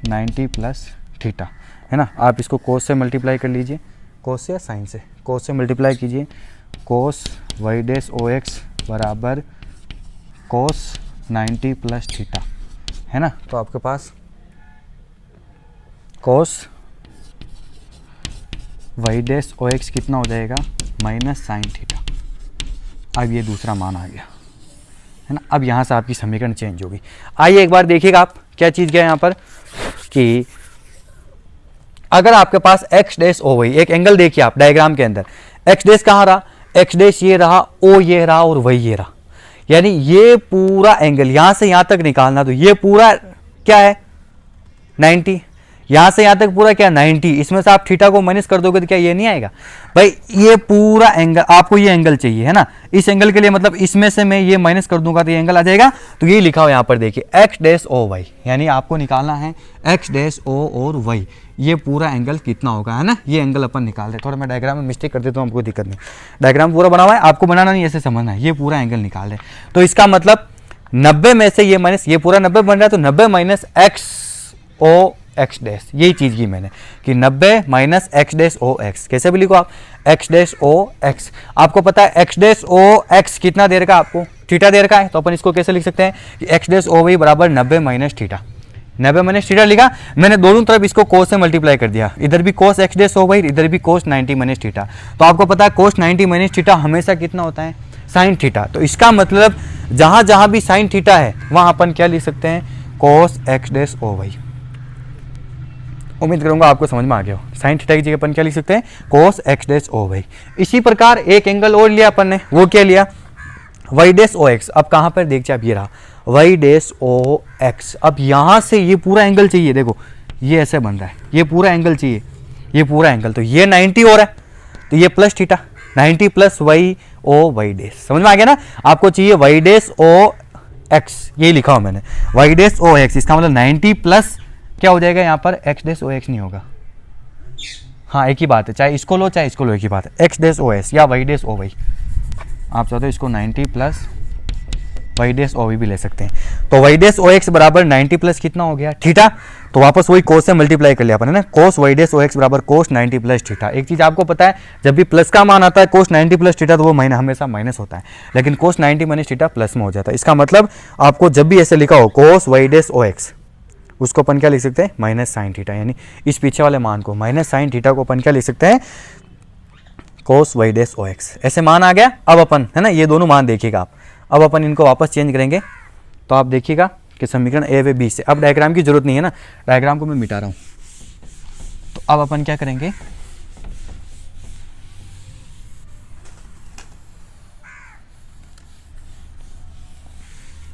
90 प्लस थीटा, है ना। आप इसको कोस से मल्टीप्लाई कर लीजिए, कोस से या साइन से, कोस से मल्टीप्लाई कीजिए। कोस वाई डैश ओ एक्स बराबर कोस 90 प्लस थीटा, है ना। तो आपके पास कोस वाई डैश ओ एक्स कितना हो जाएगा, माइनस साइन थीटा। अब ये दूसरा मान आ गया, है ना। अब यहाँ से आपकी समीकरण चेंज होगी। आइए एक बार देखिएगा आप क्या चीज़ क्या है यहाँ पर कि अगर आपके पास एक्स डैश ओ वाई, एक एंगल देखिए आप डायग्राम के अंदर, एक्स डैश कहाँ रहा, एक्स डैश ये रहा, ओ ये रहा और वाई ये रहा, यानी ये पूरा एंगल यहाँ से यहाँ तक निकालना, तो ये पूरा क्या है 90, यहाँ से यहाँ तक पूरा क्या 90, इसमें से आप थीटा को माइनस कर दोगे तो क्या ये नहीं आएगा भाई, ये पूरा एंगल आपको ये एंगल चाहिए, है ना। इस एंगल के लिए मतलब इसमें से मैं ये माइनस कर दूंगा तो ये एंगल आ जाएगा। तो ये लिखा हो यहाँ पर देखिए एक्स डैश ओ वाई, यानी आपको निकालना है एक्स डैश ओ और वाई, ये पूरा एंगल कितना होगा, है ना। ये एंगल अपन निकाल रहे, थोड़ा मैं डायग्राम में मिस्टेक कर देता हूँ, हमको दिक्कत नहीं, डायग्राम पूरा बना हुआ है, आपको बनाना नहीं ऐसे समझना है, ये पूरा एंगल निकाल रहे। तो इसका मतलब 90 में से ये माइनस, ये पूरा 90 बन रहा है, तो 90 minus X O X dash, यही चीज़ की मैंने कि 90 माइनस एक्स डैश ओ एक्स, कैसे भी लिखो आप एक्स डैश ओ एक्स। आपको पता है एक्स डैश ओ एक्स कितना दे रखा है, आपको थीटा दे रखा है, तो अपन इसको कैसे लिख सकते हैं कि एक्स डैश ओ वाई बराबर 90 माइनस थीटा। 90 माइनस थीटा लिखा, मैंने दोनों तरफ इसको कोस से मल्टीप्लाई कर दिया, इधर भी कोस एक्स डैश ओ वाई, इधर भी कोस 90 माइनस थीटा। तो आपको पता है कोस 90 माइनस थीटा हमेशा कितना होता है, साइन थीटा। तो इसका मतलब जहाँ जहाँ भी साइन थीटा है वहाँ अपन क्या लिख सकते हैं, कोस एक्स डैश ओ वाई। उम्मीद करूंगा आपको समझ में आ गया हो। साइन थीटा की जगह अपन क्या लिख सकते हैं, कोस एक्स डैश ओ वाई। इसी प्रकार एक एंगल और लिया अपन ने, वो क्या लिया, वाई डैश ओ एक्स। अब कहाँ पर देखिए, अब ये रहा वाई डैश ओ एक्स। अब यहाँ से ये पूरा एंगल चाहिए, देखो ये ऐसे बन रहा है, ये पूरा एंगल चाहिए, ये पूरा एंगल, तो ये 90 हो रहा है, तो ये plus theta 90 plus Y O Y dash, समझ में आ गया ना। आपको चाहिए वाई डैश ओ एक्स, यही लिखा हो मैंने वाई डैश ओ एक्स, इसका मतलब 90 प्लस क्या हो जाएगा यहाँ पर, एक्स डैश ओ एक्स नहीं होगा, हाँ एक ही बात है, चाहे इसको लो चाहे इसको लो, एक ही बात है, एक्स डैश ओ एस या वाई डैश ओ वाई। आप चाहते हो इसको 90 प्लस वाई डैश ओ वाई भी ले सकते हैं। तो वाई डैश ओ एक्स बराबर 90 प्लस कितना हो गया, थीटा। तो वापस वही कोस से मल्टीप्लाई कर लिया अपन, है ना। कोस वाई डैश ओ एक्स बराबर कोस 90 प्लस थीटा। एक चीज़ आपको पता है, जब भी प्लस का मान आता है कोस 90 प्लस थीटा, तो वो हमेशा माइनस होता है, लेकिन कोस 90 माइनस थीटा प्लस में हो जाता है। इसका मतलब आपको जब भी ऐसे लिखा हो कोस वाई डैश ओ एक्स, उसको अपन क्या लिख सकते हैं, माइनस साइन थीटा, यानी इस पीछे वाले मान को माइनस साइन थीटा को अपन क्या लिख सकते हैं, कोस वाई डैश ओ एक्स। ऐसे मान आ गया। अब अपन, है ना, ये दोनों मान देखिएगा आप, अब अपन इनको वापस चेंज करेंगे, तो आप देखिएगा कि समीकरण ए व बी से, अब डायग्राम की जरूरत नहीं है ना, डायग्राम को मैं मिटा रहा हूँ। तो अब अपन क्या करेंगे,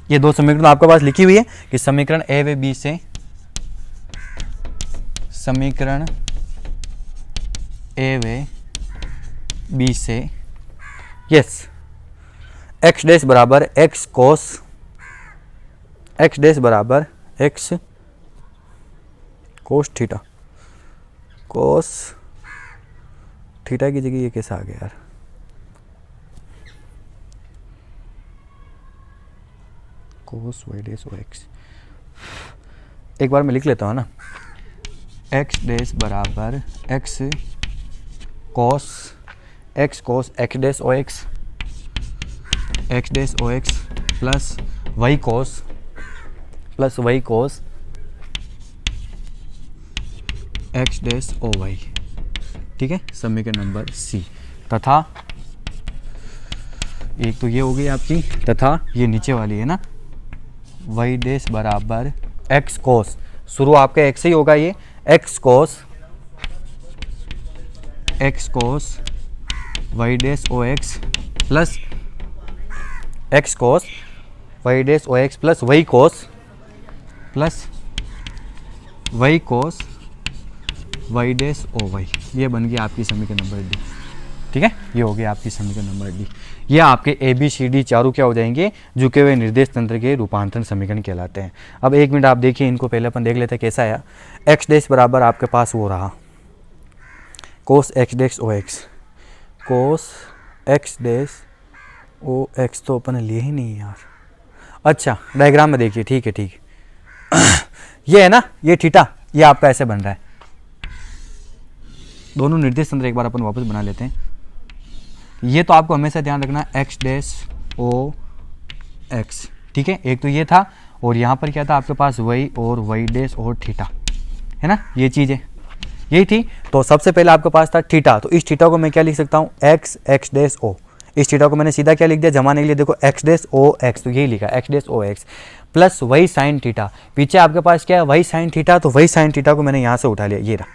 ये दो समीकरण आपके पास लिखी हुई है कि समीकरण ए व बी से, समीकरण ए व बी से, यस, एक्स डैश बराबर एक्स कोस, एक्स डैश बराबर x cos theta, cos theta की जगह ये कैसा आ गया यार, कोस वाई डैश ओ एक्स। एक बार मैं लिख लेता हूँ ना, एक्स डैश बराबर एक्स कोस एक्स डैश ओ एक्स, एक्स डैश ओ x plus Y cos x dash ओ वाई, ठीक है, समीकरण नंबर सी। तथा एक तो ये हो गई आपकी, तथा ये नीचे वाली है ना, वाई डैश बराबर एक्स कोस, शुरू आपका एक्स ही होगा, ये एक्स कोस वाई डैश ओ x plus X cos Y dash ओ x plus Y cos Y dash ओ वाई, ये बन गया आपकी समीकरण नंबर डी, ठीक है, ये हो गया आपकी समीकरण नंबर डी। ये आपके ए बी सी डी चारों क्या हो जाएंगे, झुके हुए निर्देश तंत्र के रूपांतरण समीकरण कहलाते हैं। अब एक मिनट आप देखिए, इनको पहले अपन देख लेते हैं कैसा आया। एक्स डैश बराबर आपके पास वो रहा कोस एक्स डैश ओ एक्स, कोस एक्स डैश ओ एक्स तो अपन ने लिए ही नहीं यार। अच्छा डायग्राम में देखिए, ठीक है ठीक है ये है ना, ये थीटा, ये आपका ऐसे बन रहा है। दोनों निर्देश तंत्र एक बार अपन वापस बना लेते हैं। ये तो आपको हमेशा ध्यान रखना एक्स डैश ओ एक्स, ठीक है, एक तो ये था, और यहाँ पर क्या था आपके पास y और y डैश और थीटा, है ना, ये चीज़ है, यही थी। तो सबसे पहले आपके पास था थीटा, तो इस थीटा को मैं क्या लिख सकता हूँ, x x डैश o। इस थीटा को मैंने सीधा क्या लिख दिया, जमाने के लिए देखो x डैश o x, तो यही लिखा x dash o x plus y sine theta. पीछे आपके पास क्या है, y साइन थीटा, तो y साइन थीटा को मैंने यहाँ से उठा लिया, ये रहा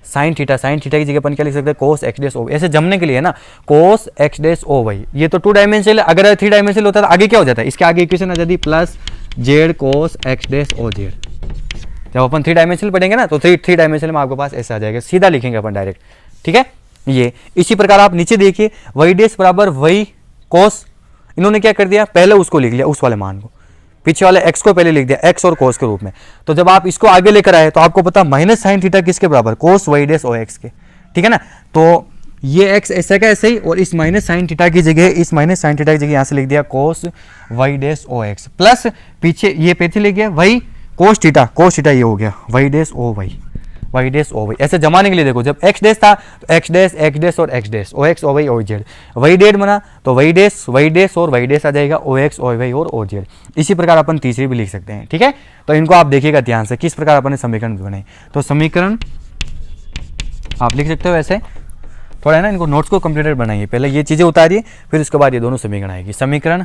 साइन थीटा। साइन थीटा की जगह अपन क्या लिख सकते हैं, कोस एक्स डैश ओ, ऐसे जमने के लिए है ना, कोस एक्स डैश ओ वाई। ये तो 2 डायमेंशनल है, अगर 3 डायमेंशनल होता तो आगे क्या हो जाता है, इसके आगे इक्वेशन आ जाती plus z cos x dash o z. जब अपन 3 डायमेंशनल पढ़ेंगे ना, तो 3 डायमेंशनल में आपके पास ऐसा आ जाएगा, सीधा लिखेंगे अपन डायरेक्ट, ठीक है। ये इसी प्रकार आप नीचे देखिए, वाई डैश बराबर वाई कोस, इन्होंने क्या कर दिया, पहले उसको लिख लिया, उस वाले मान को, पीछे वाले x को पहले लिख दिया x और cos के रूप में। तो जब आप इसको आगे लेकर आए तो आपको पता माइनस साइन थीटा किसके बराबर, cos y dash o x के, ठीक है ना। तो ये x ऐसा का ऐसे ही, और इस माइनस साइन थीटा की जगह, इस माइनस साइन थीटा की जगह यहाँ से लिख दिया cos y dash o x plus पीछे ये पीछे लिख गया y cos थीटा ये हो गया y dash o y dash ओ वाई। ऐसे जमाने के लिए देखो, जब x डैश था तो x डैश और x dash o x o y o z, y dead बना तो y डैश और y डैश आ जाएगा o x o y और o z। इसी प्रकार अपन तीसरी भी लिख सकते हैं, ठीक है। तो इनको आप देखिएगा ध्यान से किस प्रकार अपन ने समीकरण बनाए। तो समीकरण आप लिख सकते हो ऐसे, थोड़ा है ना, इनको नोट्स को कंप्लीटेड बनाइए, पहले ये चीज़ें उतारिए, फिर उसके बाद ये दोनों समीकरण आएगी। समीकरण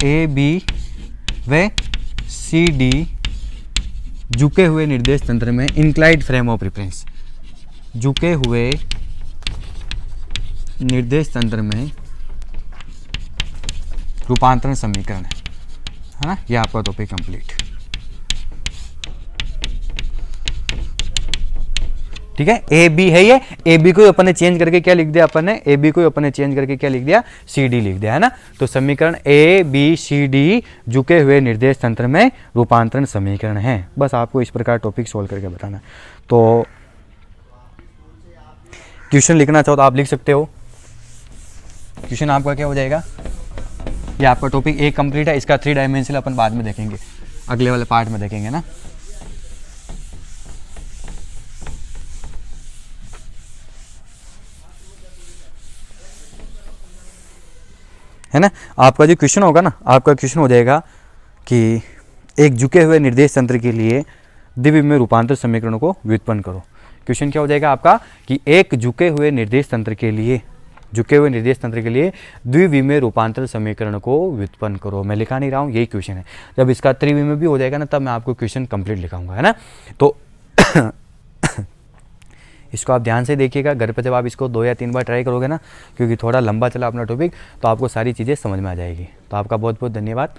ए बी व सी डी झुके हुए निर्देश तंत्र में इंक्लाइड फ्रेम ऑफ रेफरेंस, झुके हुए निर्देश तंत्र में रूपांतरण समीकरण है ना, ये आपका टॉपिक कंप्लीट, ठीक है। ए बी है ये, ए बी को अपन ने चेंज करके क्या लिख दिया, अपन ने ए बी को अपन ने चेंज करके क्या लिख दिया, सी डी लिख दिया, है ना। तो समीकरण ए बी सी डी झुके हुए निर्देश तंत्र में रूपांतरण समीकरण है। बस आपको इस प्रकार टॉपिक सोल्व करके बताना। तो क्वेश्चन लिखना चाहो तो आप लिख सकते हो, क्वेश्चन आपका क्या हो जाएगा, ये आपका टॉपिक ए कंप्लीट है, इसका 3 डायमेंशनल अपन बाद में देखेंगे, अगले वाले पार्ट में देखेंगे ना। है ना, आपका जो क्वेश्चन होगा ना, आपका क्वेश्चन हो जाएगा कि एक झुके हुए निर्देश तंत्र के लिए द्विविमीय रूपांतर समीकरणों को व्युत्पन्न करो। क्वेश्चन क्या हो जाएगा आपका कि एक झुके हुए निर्देश तंत्र के लिए द्विविमीय रूपांतर समीकरण को व्युत्पन्न करो। मैं लिखा नहीं रहा हूँ, यही क्वेश्चन है। जब इसका त्रिविमीय भी हो जाएगा ना, तब मैं आपको क्वेश्चन कंप्लीट लिखाऊंगा, है ना। तो इसको आप ध्यान से देखिएगा, घर पे जब आप इसको 2 या 3 बार ट्राई करोगे ना, क्योंकि थोड़ा लंबा चला अपना टॉपिक, तो आपको सारी चीज़ें समझ में आ जाएगी। तो आपका बहुत बहुत धन्यवाद।